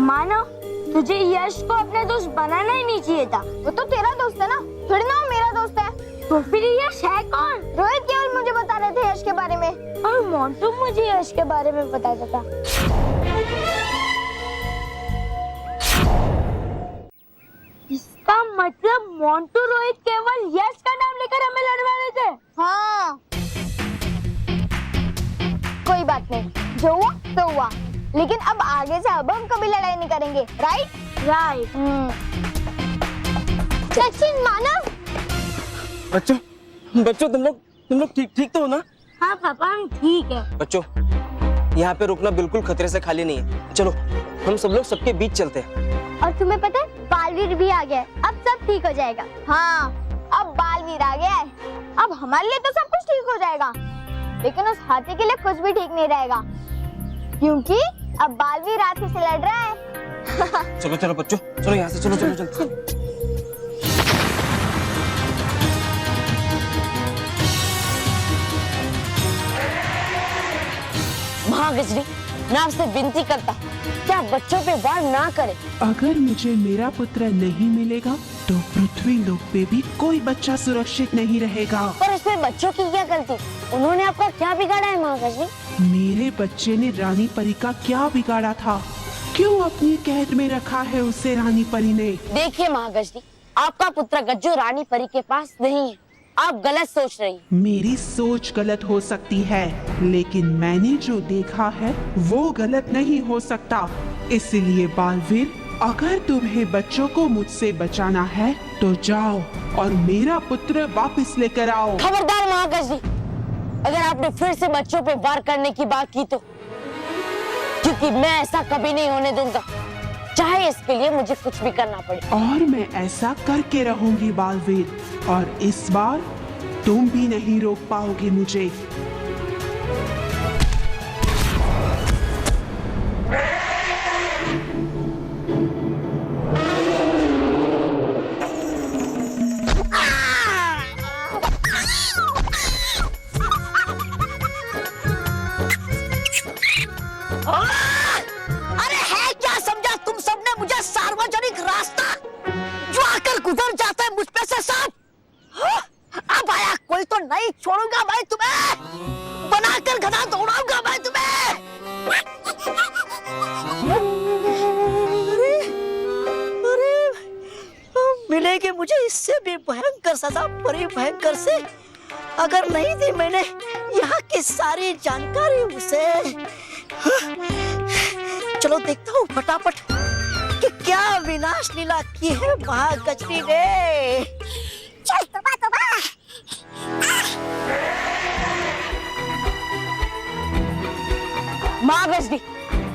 मानो तुझे यश को अपना दोस्त बनाना ही नहीं चाहिए था। वो तो तेरा दोस्त है ना, थोड़ी ना वो मेरा दोस्त है। तो फिर यश है कौन? रोहित केवल मुझे बता रहे थे यश के बारे में, और मोंटू मुझे यश के बारे में बताता था। इसका मतलब मोंटू रोहित केवल यश का नाम लेकर हमें लड़वा रहे थे। हाँ कोई बात नहीं, जो हुआ तो हुआ, लेकिन अब आगे से अब हम कभी लड़ाई नहीं करेंगे। राइट। सचिन मानव। बच्चों तुम लोग ठीक तो हो ना? हाँ पापा हम ठीक है। बच्चों यहाँ पे रुकना बिल्कुल खतरे से खाली नहीं है। चलो हम सब लोग सबके बीच चलते हैं। और तुम्हें पता है बालवीर भी आ गया है, अब सब ठीक हो जाएगा। हाँ अब बालवीर आ गया है, अब हमारे लिए तो सब कुछ ठीक हो जाएगा, लेकिन उस हाथी के लिए कुछ भी ठीक नहीं रहेगा, क्योंकि अब बालवीर हाथी से लड़ रहा है। चलो बच्चों, चलो यहाँ से चलो। महागजरी, मैं आपसे विनती करता हूँ, क्या बच्चों पे वार ना करें। अगर मुझे मेरा पुत्र नहीं मिलेगा तो पृथ्वी लोक पे भी कोई बच्चा सुरक्षित नहीं रहेगा। पर इसमें बच्चों की क्या गलती? उन्होंने आपका क्या बिगाड़ा है महागजरी? मेरे बच्चे ने रानी परी का क्या बिगाड़ा था? क्यों अपनी कैद में रखा है उसे रानी परी ने? देखिए महागजरी, आपका पुत्र गज्जू रानी परी के पास नहीं है, आप गलत सोच रही हैं। मेरी सोच गलत हो सकती है, लेकिन मैंने जो देखा है वो गलत नहीं हो सकता। इसलिए बालवीर, अगर तुम्हें बच्चों को मुझसे बचाना है तो जाओ और मेरा पुत्र वापस लेकर आओ। खबरदार महागजरी, अगर आपने फिर से बच्चों पे वार करने की बात की तो, क्योंकि मैं ऐसा कभी नहीं होने दूंगा, चाहे इसके लिए मुझे कुछ भी करना पड़े। और मैं ऐसा करके रहूंगी बालवीर, और इस बार तुम भी नहीं रोक पाओगे मुझे। अरे है क्या समझा तुम सबने मुझे सार्वजनिक रास्ता जो आकर गुजर जाता है मुझ पे से सब? अब आया कोई तो नहीं छोड़ूंगा भाई तुम्हें, बनाकर गधा दौड़ाऊंगा भाई तुम्हें। अरे मिलेगी मुझे इससे भी भयंकर सजा, बड़ी भयंकर से, अगर नहीं दी मैंने यहाँ की सारी जानकारी उसे। चलो देखता हूँ फटाफट कि क्या विनाश लीला की है महागजरी ने। चल तोबा। महागजरी,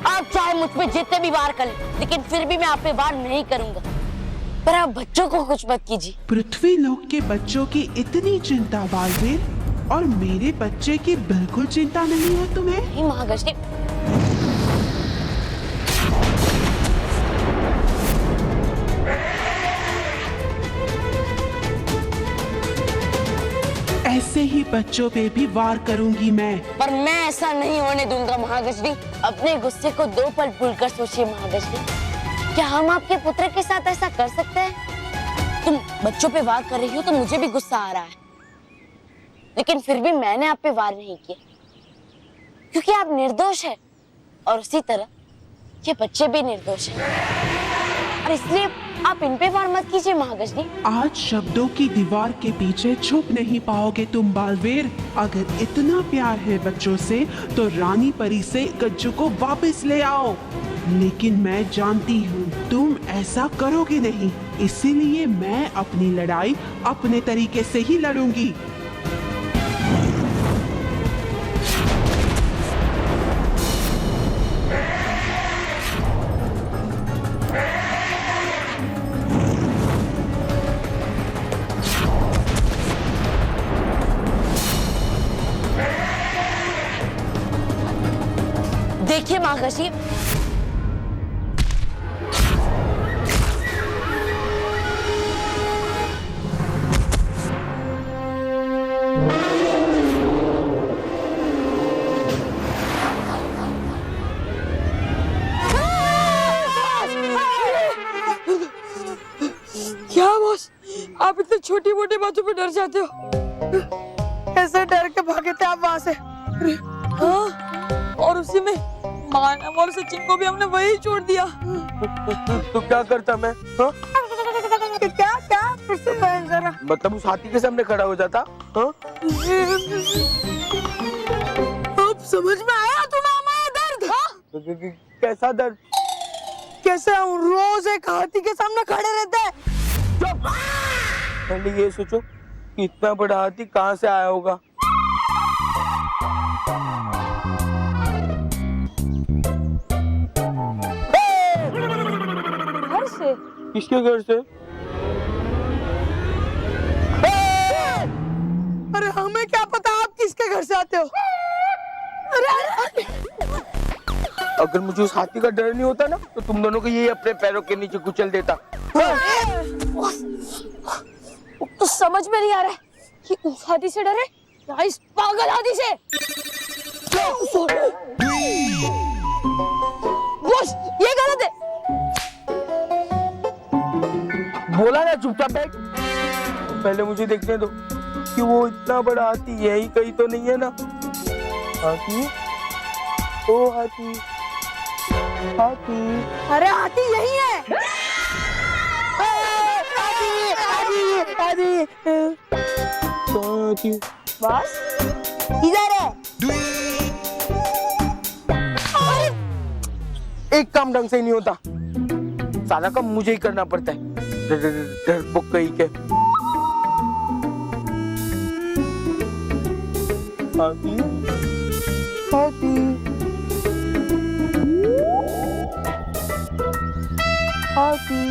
आप चाहे मुझ पे जितने भी वार कर लें, लेकिन फिर भी मैं आप पे वार नहीं करूंगा। पर आप बच्चों को कुछ मत कीजिए। पृथ्वी लोक के बच्चों की इतनी चिंता बालवीर, और मेरे बच्चे की बिल्कुल चिंता नहीं है तुम्हें? नहीं महागजरी, ऐसे ही बच्चों पे भी वार करूंगी मैं। पर मैं ऐसा नहीं होने दूंगा महागजरी। अपने गुस्से को दो पल भूलकर सोचिए महागजरी, क्या हम आपके पुत्र के साथ ऐसा कर सकते हैं? तुम बच्चों पे वार कर रही हो तो मुझे भी गुस्सा आ रहा है, लेकिन फिर भी मैंने आप पे वार नहीं किया, क्योंकि आप निर्दोष है, और उसी तरह ये बच्चे भी निर्दोष हैं, और इसलिए आप इन पे वार मत कीजिए महागजरी। आज शब्दों की दीवार के पीछे छुप नहीं पाओगे तुम बालवीर। अगर इतना प्यार है बच्चों से तो रानी परी से गज्जू को वापस ले आओ, लेकिन मैं जानती हूँ तुम ऐसा करोगे नहीं, इसीलिए मैं अपनी लड़ाई अपने तरीके से ही लड़ूंगी। देखिए महागजरी, आप इतने छोटी मोटी बातों पे डर जाते हो? कैसे डर के भागे थे आप वहाँ से? हाँ, और उसी में मानव और सचिन को भी हमने वही छोड़ दिया। तो क्या करता मैं? हाँ? क्या क्या फिर से जरा। मतलब उस हाथी के सामने खड़ा हो जाता? हाँ? अब समझ में आया तुम्हें हमारा दर्द? हाँ? कैसा दर्द? कैसे हम रोज एक हाथी के सामने खड़े रहते हैं? पहले ये सोचो कि इतना बड़ा हाथी कहाँ से आया होगा। घर से? किसके घर से? अरे हमें क्या पता आप किसके घर से आते हो? अरे अगर मुझे उस हाथी का डर नहीं होता ना तो तुम दोनों को यही अपने पैरों के नीचे कुचल देता। तो समझ में नहीं आ रहा है कि उस हाथी से डरे या इस पागल हाथी से। बॉस, ये गलत है। बोला ना चुपचाप बैठ। पहले मुझे देखने दो कि वो इतना बड़ा हाथी यही कहीं तो नहीं है ना। हाथी, ओ हाथी, हाथी, अरे हाथी यही है। हाथी, बस इधर है। एक काम ढंग से ही नहीं होता, सारा काम मुझे ही करना पड़ता है। डरपोक कहीं के। हाथी, हाथी, हाथी,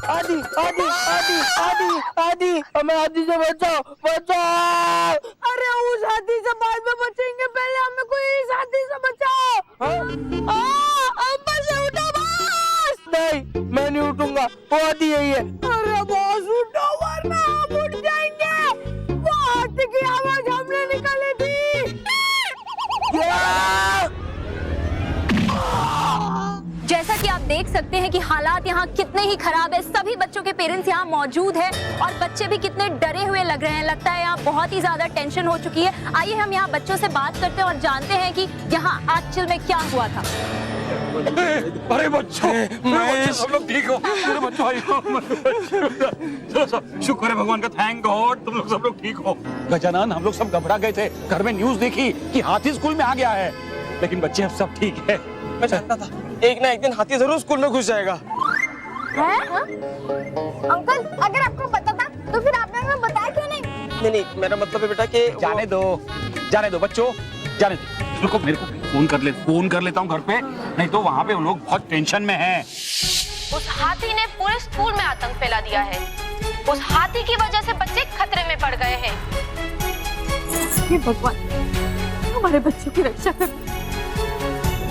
आदि आदि आदि आदि आदि, हमें आदि से बचाओ, बचाओ। अरे उस हाथी से बाद में बचेंगे, पहले हमें कोई इस हाथी से बचाओ। बस उठो बस। नहीं, मैं नहीं उठूंगा, वो हाथी यही है। अरे बॉस उठो वरना हम उठ जाएंगे। वो हाथी की आवाज हमने निकाली थी। जैसा कि आप देख सकते हैं कि हालात यहाँ कितने ही खराब है। सभी बच्चों के पेरेंट्स यहाँ मौजूद हैं और बच्चे भी कितने डरे हुए लग रहे हैं। लगता है यहाँ बहुत ही ज्यादा टेंशन हो चुकी है। आइए हम यहाँ बच्चों से बात करते हैं और जानते हैं कि यहाँ एक्चुअल में क्या हुआ था। अरे बच्चों, सब लोग ठीक हो? मेरे बच्चों आई हो। शुक्र है भगवान का, थैंक गॉड तुम लोग सब लोग ठीक हो। गजानन, हम लोग सब घबरा गए थे, घर में न्यूज़ देखी कि हाथी स्कूल में आ गया है, लेकिन बच्चे अब सब ठीक है। मैं जानता था एक ना एक दिन हाथी जरूर स्कूल में घुस जाएगा। है? अंकल, अगर आपको पता था तो फिर आपने हमें बताया क्यों नहीं? नहीं नहीं, मेरा मतलब है बेटा कि जाने दो बच्चों, जाने दो। रुको, मेरे को फोन कर लेता हूँ घर पे, नहीं तो वहाँ पे वो लोग बहुत टेंशन में हैं। उस हाथी ने पूरे स्कूल में आतंक फैला दिया है। उस हाथी की वजह से बच्चे खतरे में पड़ गए हैं। हे भगवान, हमारे बच्चों की रक्षा कर।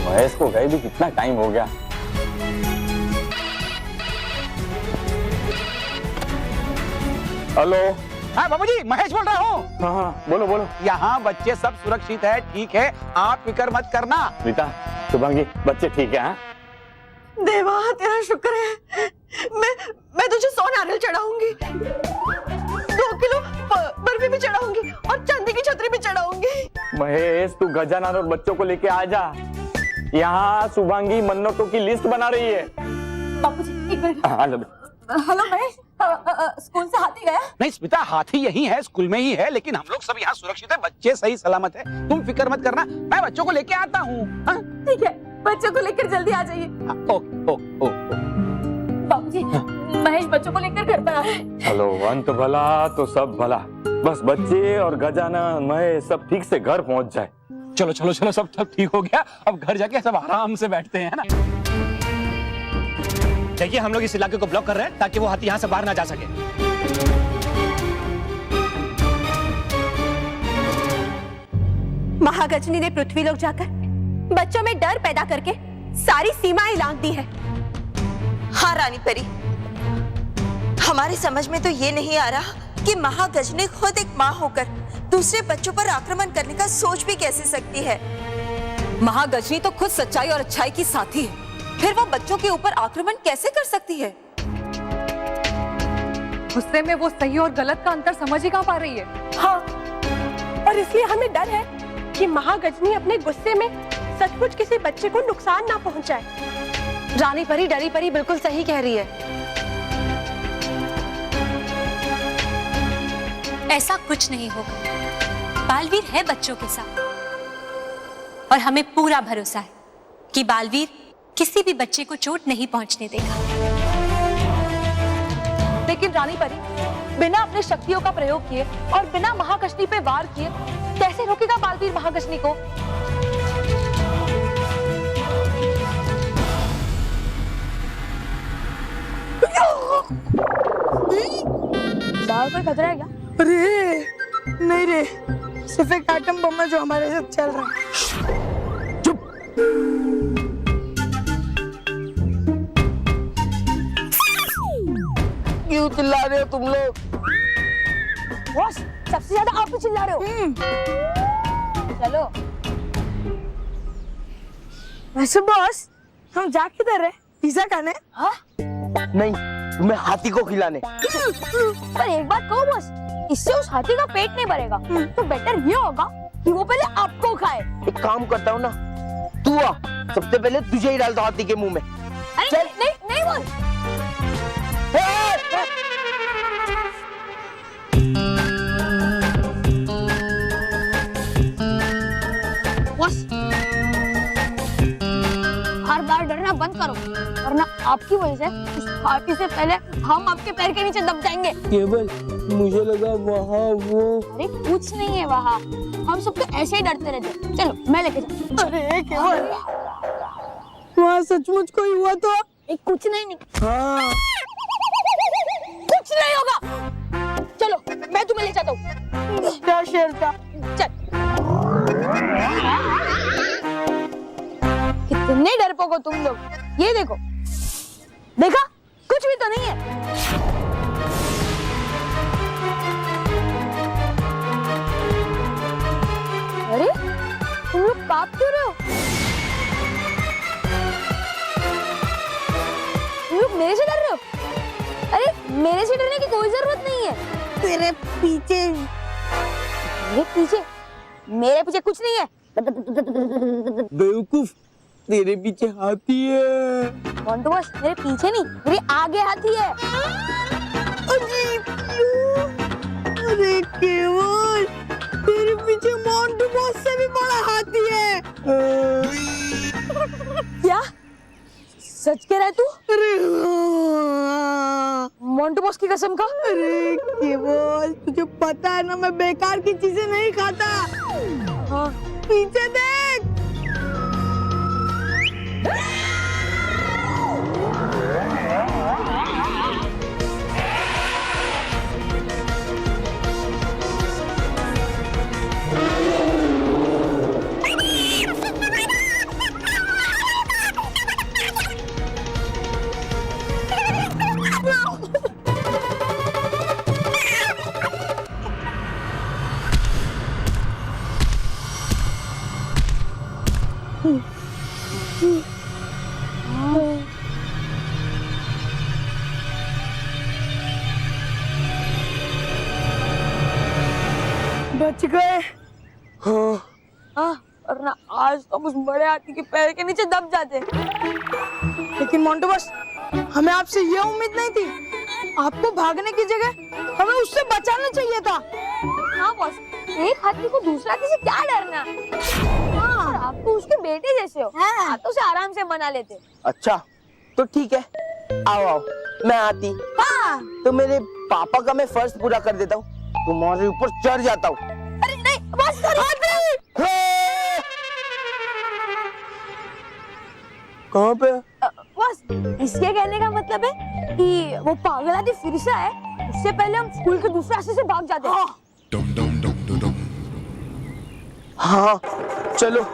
महेश को गए भी कितना टाइम हो गया। हेलो। हाँ बाबूजी, महेश बोल रहा हूँ। हाँ हाँ, बोलो बोलो। यहाँ बच्चे सब सुरक्षित है, ठीक है, आप फिक्र मत करना। रीता, शुभांगी, बच्चे ठीक है? हाँ? देवा तेरा शुक्र है। मैं तुझे 100 नारियल चढ़ाऊंगी, 2 किलो बर्फी भी चढ़ाऊंगी और चांदी की छतरी भी चढ़ाऊंगी। महेश, तू गजानन और बच्चों को लेके आ जा। यहाँ शुभांगी मन्नतों की लिस्ट बना रही है। बाबूजी एक मिनट। हाँ, हेलो महेश, स्कूल से हाथी गया? नहीं स्मिता, हाथी यही है, स्कूल में ही है, लेकिन हम लोग सब यहाँ सुरक्षित है, बच्चे सही सलामत है, तुम फिक्र मत करना, मैं बच्चों को लेके आता हूँ। ठीक है, बच्चों को लेकर जल्दी आ जाइए। बाबूजी, महेश बच्चों को लेकर घर पर आ रहे हैं। हेलो, अंत भला तो सब भला, बस बच्चे और गजानन महेश सब ठीक से घर पहुँच जाए। चलो चलो चलो, सब ठीक हो गया, अब घर जाके सब आराम से बैठते हैं ना। देखिए, हम लोग इस इलाके को ब्लॉक कर रहे हैं ताकि वो हाथी यहाँ से बाहर ना जा सके। महागजनी ने पृथ्वी लोक जाकर बच्चों में डर पैदा करके सारी सीमाएं लांघ दी है। हाँ रानी परी, हमारी समझ में तो ये नहीं आ रहा कि महागजनी खुद एक माँ होकर दूसरे बच्चों पर आक्रमण करने का सोच भी कैसे सकती है। महागजनी तो खुद सच्चाई और अच्छाई की साथी है, फिर वो बच्चों के ऊपर आक्रमण कैसे कर सकती है? गुस्से में वो सही और गलत का अंतर समझ ही कहाँ पा रही है। हाँ, और इसलिए हमें डर है कि महागजनी अपने गुस्से में सचमुच किसी बच्चे को नुकसान ना पहुंचाए। रानी परी डरी परी बिल्कुल सही कह रही है। ऐसा कुछ नहीं होगा। बालवीर है बच्चों के साथ और हमें पूरा भरोसा है कि बालवीर किसी भी बच्चे को चोट नहीं पहुंचने देगा। लेकिन रानी परी बिना अपने शक्तियों का प्रयोग किए और बिना महागजनी पे वार किए कैसे रोकेगा बालवीर महागजनी को? बाल कोई खतरा है क्या? अरे नहीं रे, सिर्फ एक एटम बम है जो हमारे साथ चल रहा है। चुप। क्यों चिल्ला रहे हो तुम लोग? बॉस, सबसे ज्यादा आप ही चिल्ला रहे हो। चलो। वैसे बॉस, हम जा किधर रहे? पिज्जा खाने? हाँ? नहीं, तुम्हें हाथी को खिलाने। पर एक बात कहो बॉस, इससे उस हाथी का पेट नहीं भरेगा, तो बेटर ये होगा कि वो पहले आपको खाए। एक काम करता हूँ ना, तू आ, सबसे पहले तुझे ही डालता हाथी के मुंह में। अरे नहीं नहीं बॉस। बॉस, हर बार डरना बंद करो, वरना आपकी वजह से उस हाथी से पहले हम आपके पैर के नीचे दब जाएंगे। केवल मुझे लगा वहाँ वो। अरे कुछ नहीं है वहाँ, हम सब तो ऐसे ही डरते रहते। चलो मैं लेके जाऊँ। अरे केवल, वहाँ सचमुच कोई हुआ तो? कुछ नहीं। हाँ। कुछ नहीं होगा। चलो मैं तुम्हें ले जाता हूँ। क्या शेर था? चल। कितने डरपोक हो तुम लोग। ये देखो, देखा कुछ भी तो नहीं है। अरे तुम लोग कांप क्यों रहे हो? तुम लोग मेरे से डर रहे हो? अरे मेरे से डरने की कोई जरूरत नहीं है। तेरे पीछे। मेरे पीछे कुछ नहीं है। बेवकूफ, तेरे पीछे हाथी है। मोंटू बॉस, मेरे पीछे नहीं, मेरे आगे हाथी है। अरे केवल, तेरे पीछे मोंटू बॉस से भी बड़ा हाथी है। क्या सच कह रहा है तू? अरे मोंटू बॉस की कसम खा। अरे केवल, तुझे पता है ना मैं बेकार की चीजें नहीं खाता। हाँ। पीछे देख। बच गए। हाँ, वरना आज तो उस बड़े हाथी के पैर के नीचे दब जाते। लेकिन मोंटू बॉस, हमें आपसे ये उम्मीद नहीं थी। आपको भागने की जगह हमें उससे बचाना चाहिए था। हाँ बॉस, एक हाथी को दूसरा किसी क्या डरना। हाँ, आप तो उसके बेटे जैसे हो। हाँ, तो उसे आराम से मना लेते। अच्छा, तो ठीक है, आओ आओ, मैं आती। हाँ। तो मेरे पापा का मैं फर्ज पूरा कर देता हूँ, तुम्हारे ऊपर चढ़ जाता हूँ। अरे नहीं बॉस, कहाँ पे? बॉस, इसके कहने का मतलब है कि वो पागल हाथी फिर से आए, उससे पहले हम स्कूल के दूसरे रास्ते से भाग जाते हैं। हाँ, चलो।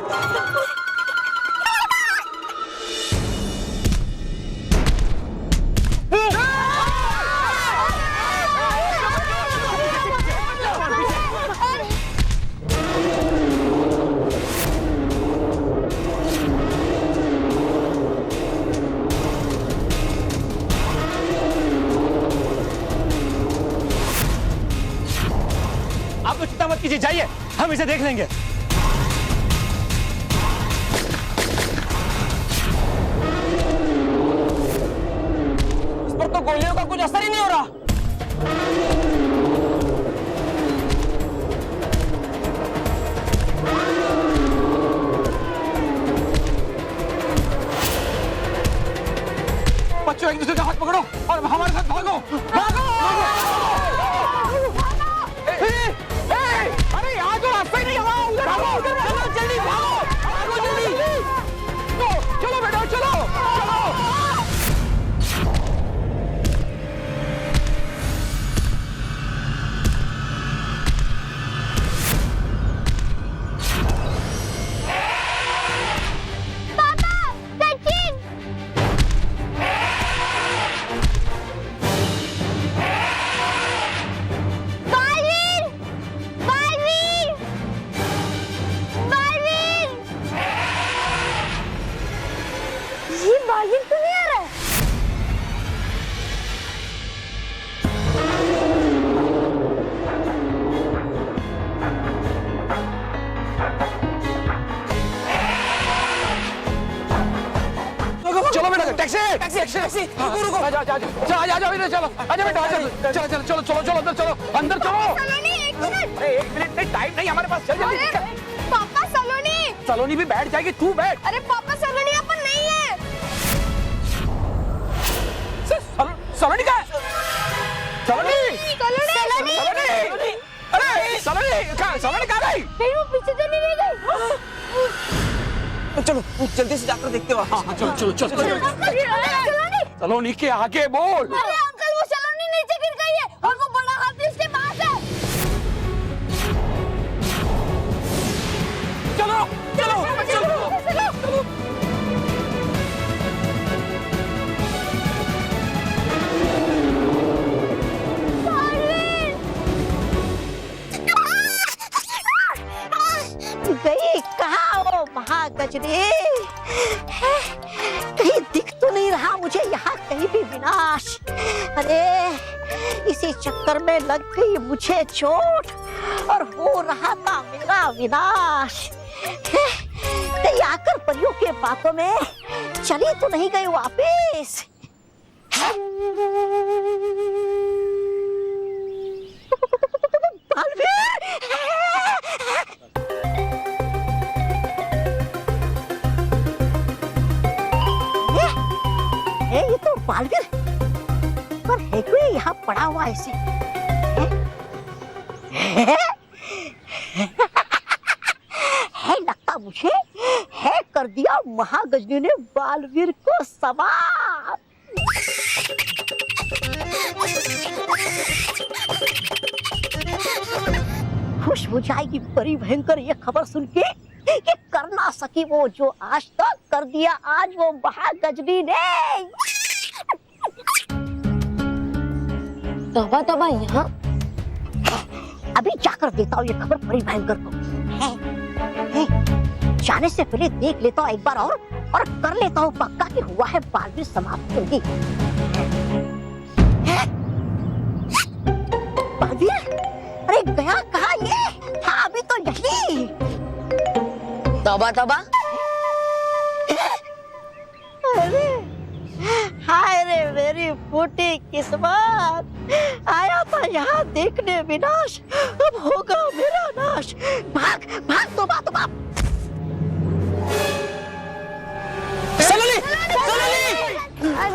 कीजिए, जाइए, हम इसे देख लेंगे। इस पर तो गोलियों का कुछ असर ही नहीं हो रहा। बच्चों, एक दूसरे का हाथ पकड़ो और हमारे साथ भागो, भागो। अरे यहाँ तो रास्ता ही नहीं, उधर भागो, चलो जल्दी भागो, भागो जल्दी। चलो बेटा, चलो चलो। बालवीर क्यों नहीं आ रहा है? चलो बेटा, टैक्सी टैक्सी टैक्सी, रुको रुको, आ जाओ इधर, चलो आजा बेटा, आजा, चलो चलो चलो चलो चलो अंदर चलो, अंदर चलो। सलोनी, एक मिनट। अरे 1 मिनट नहीं, टाइम नहीं हमारे पास, चल जल्दी। पापा सलोनी। सलोनी भी बैठ जाएगी, तू बैठ। अरे पापा सलोनी यहाँ पर नहीं है। सलोनी का सलोनी सलोनी। अरे सलोनी कहाँ गई? कहीं वो पीछे तो नहीं रह गई? चलो जल्दी से जाकर देखते हो। हाँ चलो चलो चलो। सलोनी। सलोनी के आगे बोल। अरे अंकल, वो सलोनी नीचे गिर गई है और वो बड़ा हाथी उसके पास है। चलो चलो चलो। गई कहाँ वो महागजनी? कहीं दिख तो नहीं रहा मुझे यहाँ कहीं भी विनाश। अरे इसी चक्कर में लग गई मुझे चोट और हो रहा था मेरा विनाश। कहीं आकर परियों के बातों में चली तो नहीं गई वापिस? ये तो बालवीर पर है कोई यहाँ पड़ा हुआ ऐसे? है लगता मुझे है कर दिया महागजनी ने बालवीर को सवार। खुश हो जाएगी बड़ी भयंकर ये खबर सुन के कि कर ना सकी वो जो आज तक कर दिया आज वो महागजनी ने। तौबा तौबा, यहाँ अभी जाकर देता हूँ ये खबर बड़ी भयंकर को। जाने से पहले देख लेता हूँ एक बार और कर लेता हूँ पक्का कि हुआ है बालवीर समाप्त होगी। बालवीर, अरे गया कहाँ ये? था अभी तो यही। तौबा तौबा। अरे हाय रे मेरी फूटी किस्मत, आया था यहाँ देखने विनाश, अब होगा मेरा नाश। भाग भाग तौबा तौबा। सलोनी! अरे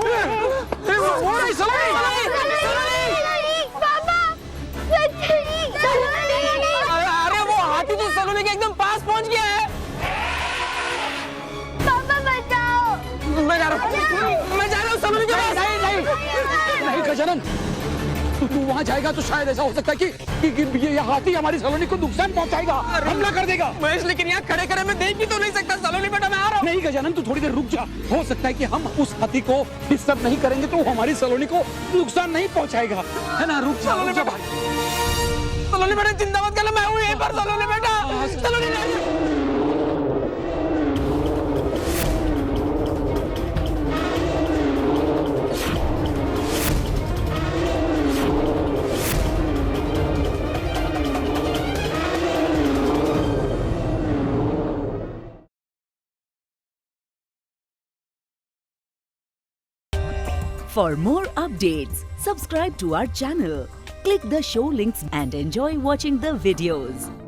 वो हाथी तो सलोनी के एकदम पास पहुंच गया है। पापा बचाओ। मैं जा रहा हूँ सलोनी के पास। नहीं गजानन, तू वहाँ जाएगा तो शायद ऐसा हो सकता है कि ये हाथी हमारी सलोनी को नुकसान पहुँचाएगा, हमला कर देगा। महेश, लेकिन यहाँ खड़े खड़े मैं देख ही तो नहीं सकता। सलोनी बेटा, मैं आ रहा हूँ। नहीं गजानन, तू थोड़ी देर रुक जा। हो सकता है कि हम उस हाथी को डिस्टर्ब नहीं करेंगे तो हमारी सलोनी को नुकसान नहीं पहुँचाएगा, है ना? रुक जा भाई। सलोनी बेटा चिंता मत करना, मैं हूँ यहीं पर। सलोनी बेटा, सलोनी For more updates, subscribe to our channel, click the show links and enjoy watching the videos.